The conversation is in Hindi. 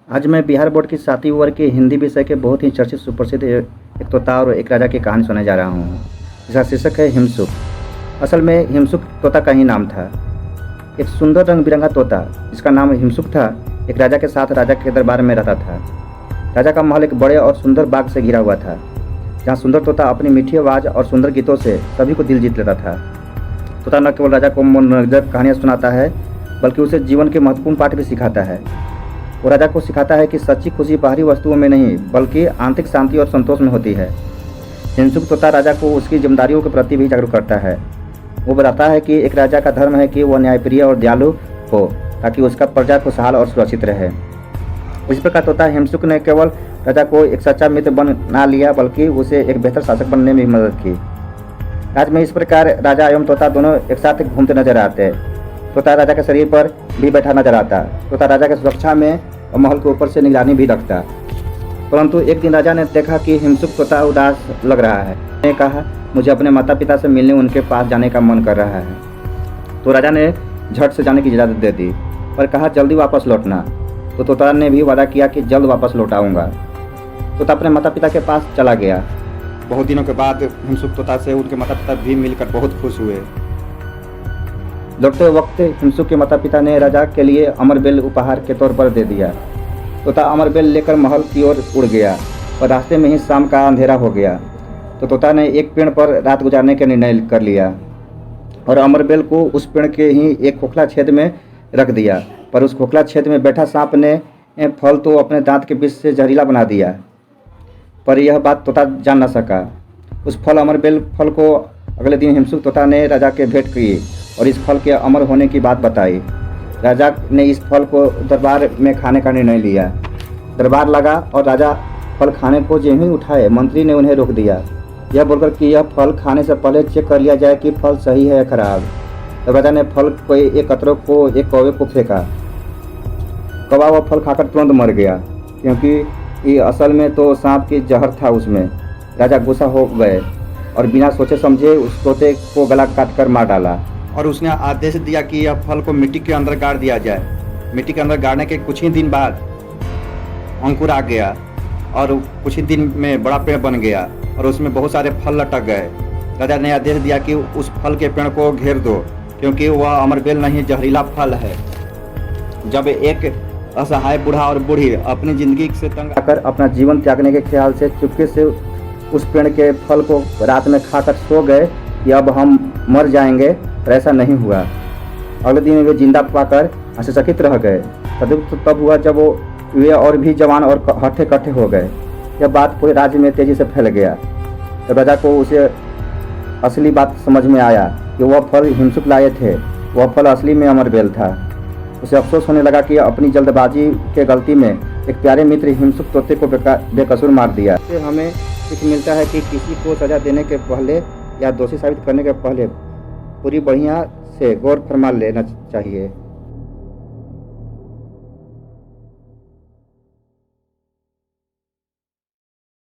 आज मैं बिहार बोर्ड की 7वीं वर्ग के हिंदी विषय के बहुत ही चर्चित सुप्रसिद्ध एक तोता और एक राजा की कहानी सुनाने जा रहा हूँ, जिसका शीर्षक है हिमसुक। असल में हिमसुक तोता का ही नाम था। एक सुंदर रंग बिरंगा तोता जिसका नाम हिमसुक था, एक राजा के साथ राजा के दरबार में रहता था। राजा का महल एक बड़े और सुंदर बाग से घिरा हुआ था, जहाँ सुंदर तोता अपनी मीठी आवाज़ और सुंदर गीतों से सभी को दिल जीत लेता था। तोता न केवल राजा को मनोरंजक कहानियाँ सुनाता है, बल्कि उसे जीवन के महत्वपूर्ण पाठ भी सिखाता है। वो राजा को सिखाता है कि सच्ची खुशी बाहरी वस्तुओं में नहीं, बल्कि आंतरिक शांति और संतोष में होती है। हिमसुक तोता राजा को उसकी जिम्मेदारियों के प्रति भी जागरूक करता है। वो बताता है कि एक राजा का धर्म है कि वह न्यायप्रिय और दयालु हो, ताकि उसका प्रजा खुशहाल और सुरक्षित रहे। इस प्रकार तोता हिमसुक ने केवल राजा को एक सच्चा मित्र बना लिया, बल्कि उसे एक बेहतर शासक बनने में भी मदद की। राज्य में इस प्रकार राजा एवं तोता दोनों एक साथ घूमते नजर आते। तोता राजा के शरीर पर भी बैठा नजर आता। तोता राजा की सुरक्षा में और महल के ऊपर से निगरानी भी रखता। परंतु एक दिन राजा ने देखा कि हिमसुक तोता उदास लग रहा है। उसने कहा, मुझे अपने माता पिता से मिलने उनके पास जाने का मन कर रहा है। तो राजा ने झट से जाने की इजाज़त दे दी, पर कहा जल्दी वापस लौटना। तो तोता ने भी वादा किया कि जल्द वापस लौट आऊँगा। तोता अपने माता पिता के पास चला गया। बहुत दिनों के बाद हिमसुक तोता से उनके माता पिता भी मिलकर बहुत खुश हुए। लौटते वक्त हिमसुक के माता पिता ने राजा के लिए अमरबेल उपहार के तौर पर दे दिया। तोता अमरबेल लेकर महल की ओर उड़ गया और रास्ते में ही शाम का अंधेरा हो गया। तो तोता ने एक पेड़ पर रात गुजारने का निर्णय कर लिया और अमरबेल को उस पेड़ के ही एक खोखला छेद में रख दिया। पर उस खोखला छेद में बैठा सांप ने फल तो अपने दांत के बीच से जहरीला बना दिया, पर यह बात तोता जान न सका। उस फल अमरबेल फल को अगले दिन हिमसुक तोता ने राजा के भेंट की और इस फल के अमर होने की बात बताई। राजा ने इस फल को दरबार में खाने का निर्णय लिया। दरबार लगा और राजा फल खाने को जो ही उठाए, मंत्री ने उन्हें रोक दिया, यह बोलकर कि यह फल खाने से पहले चेक कर लिया जाए कि फल सही है या खराब। तब राजा ने फल को एक कतरे को एक कौवे को फेंका। कौवा वह फल खाकर तुरंत मर गया, क्योंकि ये असल में तो सांप की जहर था उसमें। राजा गुस्सा हो गए और बिना सोचे समझे उस तोते को गला काट कर मार डाला और उसने आदेश दिया कि यह फल को मिट्टी के अंदर गाड़ दिया जाए। मिट्टी के अंदर गाड़ने के कुछ ही दिन बाद अंकुर आ गया और कुछ ही दिन में बड़ा पेड़ बन गया और उसमें बहुत सारे फल लटक गए। राजा ने आदेश दिया कि उस फल के पेड़ को घेर दो, क्योंकि वह अमरबेल नहीं जहरीला फल है। जब एक असहाय बूढ़ा और बूढ़ी अपनी जिंदगी से तंग आकर अपना जीवन त्यागने के ख्याल से चुपके से उस पेड़ के फल को रात में खाकर सो गए कि अब हम मर जाएंगे, पर ऐसा नहीं हुआ। अगले दिन वे जिंदा पाकर आश्चर्यचकित रह गए। तब हुआ जब वे और भी जवान और हट्ठे कट्ठे हो गए। यह बात पूरे राज्य में तेजी से फैल गया। तब राजा को उसे असली बात समझ में आया कि वह फल हिमसुक लाए थे, वह फल असली में अमरबेल था। उसे अफसोस होने लगा कि अपनी जल्दबाजी के गलती में एक प्यारे मित्र हिमसुक तोते को बेकसूर मार दिया। इससे हमें सीख मिलता है कि किसी को सजा देने के पहले या दोषी साबित करने के पहले पूरी बढ़िया से गौर फरमा लेना चाहिए।